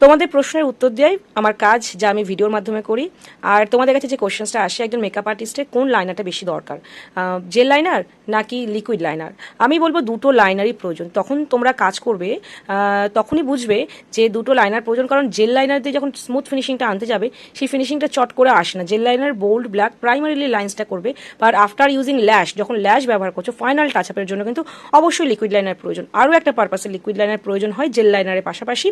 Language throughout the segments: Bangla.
তোমাদের প্রশ্নের উত্তর দেওয়াই আমার কাজ, যা আমি ভিডিওর মাধ্যমে করি। আর তোমাদের কাছে যে কোশ্চেন্সটা আসে একজন মেকআপ আর্টিস্টের কোন লাইনারটা বেশি দরকার, জেল লাইনার নাকি লিকুইড লাইনার, আমি বলবো দুটো লাইনারই প্রয়োজন। তখন তোমরা কাজ করবে তখনই বুঝবে যে দুটো লাইনার প্রয়োজন, কারণ জেল লাইনার দিয়ে যখন স্মুথ ফিনিশিংটা আনতে যাবে সেই ফিনিশিংটা চট করে আসে না। Gel liner bold black primarily লাইন্সটা করবে, বাট আফটার ইউজিং ল্যাশ, যখন ল্যাশ ব্যবহার করছো ফাইনাল টাচ আপের জন্য কিন্তু অবশ্যই লিকুইড লাইনার প্রয়োজন। আরও একটা পারপাসে লিকুইড লাইনার প্রয়োজন হয় জেল লাইনারের পাশাপাশি,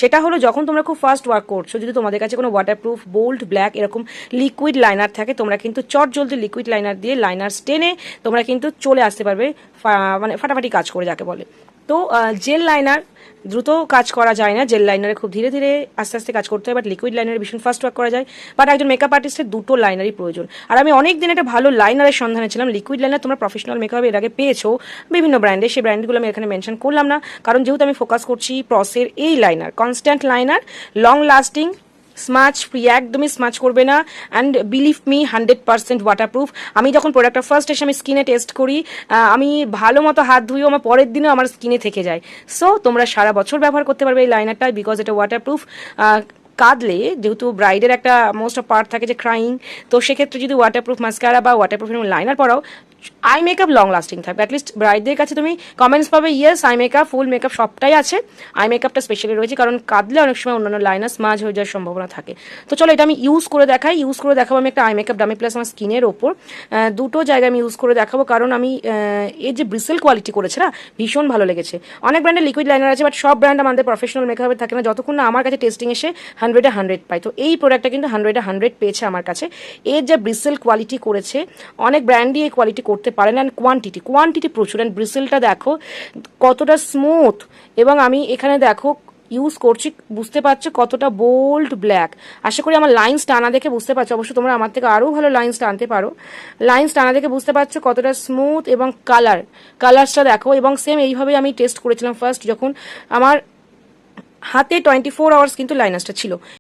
সেটা হলো যখন তোমরা খুব ফাস্ট ওয়ার্ক করছো, যদি তোমাদের কাছে কোনো ওয়াটারপ্রুফ বোল্ড ব্ল্যাক এরকম লিকুইড লাইনার থাকে, তোমরা কিন্তু চট জলদি লিকুইড লাইনার দিয়ে লাইনার টেনে তোমরা কিন্তু চলে আসতে পারবে, মানে ফাটাফাটি কাজ করে যাকে বলে। তো জেল লাইনার দ্রুত কাজ করা যায় না, জেল লাইনারে খুব ধীরে ধীরে আস্তে আস্তে কাজ করতে হয়, বাট লিকুইড লাইনারে ভীষণ ফাস্ট ওয়ার্ক করা যায়। বাট একজন মেকআপ আর্টিস্টের দুটো লাইনারই প্রয়োজন। আর আমি অনেক দিন একটা ভালো লাইনারের সন্ধানে ছিলাম। লিকুইড লাইনার তোমরা প্রফেশনাল মেকআপে এর আগে পেয়েছো বিভিন্ন ব্র্যান্ডে, সেই ব্র্যান্ডগুলো আমি এখানে মেনশন করলাম না, কারণ যেহেতু আমি ফোকাস করছি প্রসের এই liner, constant liner, long lasting, smudge free, একদমই স্মাচ করবে না, অ্যান্ড বিলিভ মি 100% ওয়াটারপ্রুফ। আমি যখন প্রোডাক্টটা ফার্স্ট এসে আমি স্কিনে টেস্ট করি, আমি ভালো মতো হাত ধুয়েও আমার পরের দিনও আমার স্কিনে থেকে যায়। সো তোমরা সারা বছর ব্যবহার করতে পারবে এই লাইনারটা, বিকজ এটা ওয়াটারপ্রুফ। কাঁদলে যেহেতু ব্রাইডের একটা মোস্ট অফ পার্ট থাকে যে ক্রাইং, তো সেক্ষেত্রে যদি ওয়াটারপ্রুফ মাস্কারা বা ওয়াটারপ্রুফ লাইনার পরাও, আই মেকআপ লং লাস্টিং থাকবে। অ্যাটলিস্ট ব্রাইডদের কাছে তুমি কমেন্টস পাবে yes eye makeup, full makeup সবটাই আছে, আই মেকআপটা স্পেশালি রয়েছে, কারণ কাঁদলে অনেক সময় অন্যান্য লাইনার স্মাজ হয়ে যাওয়ার সম্ভাবনা থাকে। তো চলো এটা আমি ইউজ করে দেখাই। ইউজ করে দেখাবো আমি একটা আই মেকআপ ডামি প্লাস আমার স্কিনের ওপর, দুটো জায়গায় আমি ইউজ করে দেখাবো, কারণ আমি এর যে ব্রিসেল কোয়ালিটি করেছে না, ভীষণ ভালো লেগেছে। অনেক ব্র্যান্ডের লিকুইড লাইনার আছে, বাট সব ব্র্যান্ড আমাদের প্রফেশনাল মেকআপে থাকে না, যতক্ষণ না আমার কাছে টেস্টিং এসে 100-এ 100 পাই। তো এই প্রোডাক্টটা কিন্তু 100-এ 100 পেয়েছে আমার কাছে। এর যে ব্রিসেল কোয়ালিটি করেছে, অনেক ব্র্যান্ডই এই কোয়ালিটি করতে পারে না, কোয়ান্টিটি প্রচুর। অ্যান্ড ব্রিসেলটা দেখো কতটা স্মুথ, এবং আমি এখানে দেখো ইউজ করছি, বুঝতে পারছো কতটা বোল্ড ব্ল্যাক। আশা করি আমার লাইন্স টানা দেখে বুঝতে পারছো, অবশ্য তোমরা আমার থেকে আরও ভালো লাইন্স টানতে পারো। লাইন্স টানা দেখে বুঝতে পারছো কতটা স্মুথ, এবং কালারসটা দেখো। এবং সেম এইভাবে আমি টেস্ট করেছিলাম ফার্স্ট, যখন আমার হাতে 24 আওয়ার্স কিন্তু লাইনার্সটা ছিল।